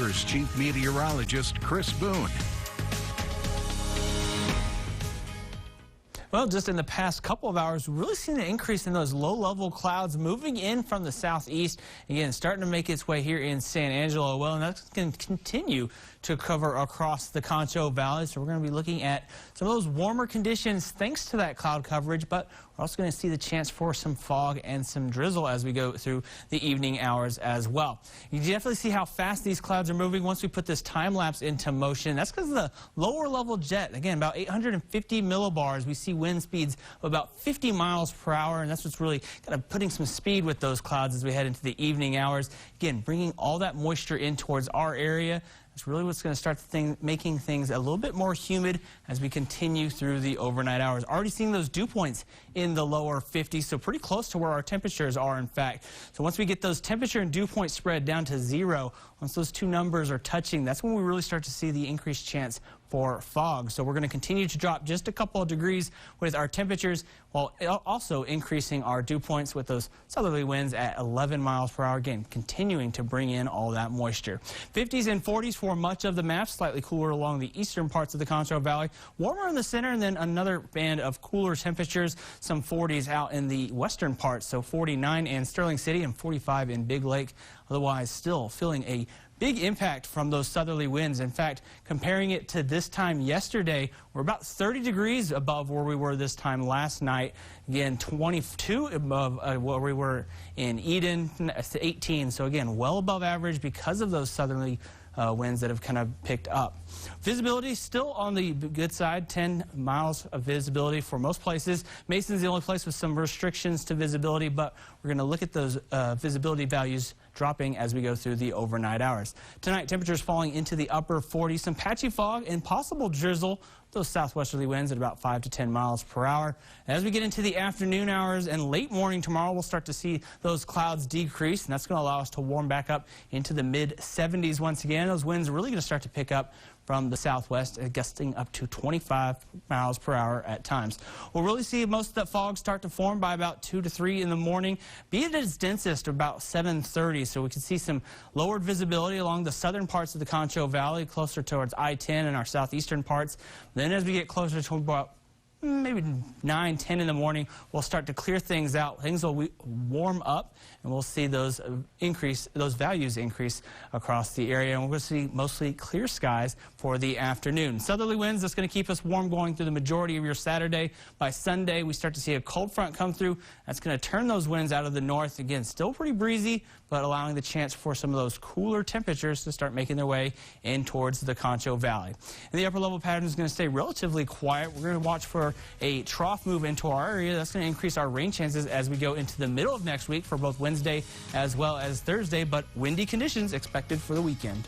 here's Chief Meteorologist Chris Boone. Well, just in the past couple of hours, we've really seen an increase in those low-level clouds moving in from the southeast. Again, starting to make its way here in San Angelo. Well, and that's going to continue to cover across the Concho Valley. So we're going to be looking at some of those warmer conditions thanks to that cloud coverage, but we're also going to see the chance for some fog and some drizzle as we go through the evening hours as well. You can definitely see how fast these clouds are moving once we put this time lapse into motion. That's because of the lower level jet. Again, about 850 millibars. We see wind speeds of about 50 miles per hour, and that's what's really kind of putting some speed with those clouds as we head into the evening hours. Again, bringing all that moisture in towards our area. It's really what's going to start making things a little bit more humid as we continue through the overnight hours. Already seeing those dew points in the lower 50s, so pretty close to where our temperatures are, in fact. So once we get those temperature and dew point spread down to 0, once those two numbers are touching, that's when we really start to see the increased chance for fog. So we're going to continue to drop just a couple of degrees with our temperatures, while also increasing our dew points with those southerly winds at 11 miles per hour. Again, continuing to bring in all that moisture. 50s and 40s for much of the map, slightly cooler along the eastern parts of the Concho Valley, warmer in the center, and then another band of cooler temperatures, some 40s out in the western parts, so 49 in Sterling City and 45 in Big Lake. Otherwise, still feeling a big impact from those southerly winds. In fact, comparing it to this time yesterday, we're about 30 degrees above where we were this time last night. Again, 22 above where we were in Eden, 18. So again, well above average because of those southerly winds that have kind of picked up. Visibility still on the good side, 10 miles of visibility for most places. Mason's the only place with some restrictions to visibility, but we're going to look at those visibility values dropping as we go through the overnight hours. Tonight, temperatures falling into the upper 40s, some patchy fog and possible drizzle. Those southwesterly winds at about 5 to 10 miles per hour. As we get into the afternoon hours and late morning tomorrow, we'll start to see those clouds decrease, and that's going to allow us to warm back up into the mid-70s once again. Those winds are really going to start to pick up from the southwest, gusting up to 25 miles per hour at times. We'll really see most of that fog start to form by about 2 to 3 in the morning, be at its densest about 7:30, so we can see some lowered visibility along the southern parts of the Concho Valley, closer towards I-10 and our southeastern parts. Then as we get closer to about maybe 9, 10 in the morning, we'll start to clear things out. Things will warm up, and we'll see those values increase across the area. And we're going to see mostly clear skies for the afternoon. Southerly winds, that's going to keep us warm going through the majority of your Saturday. By Sunday, we start to see a cold front come through. That's going to turn those winds out of the north. Again, still pretty breezy, but allowing the chance for some of those cooler temperatures to start making their way in towards the Concho Valley. And the upper level pattern is going to stay relatively quiet. We're going to watch for a trough move into our area. That's going to increase our rain chances as we go into the middle of next week for both Wednesday as well as Thursday, but windy conditions expected for the weekend.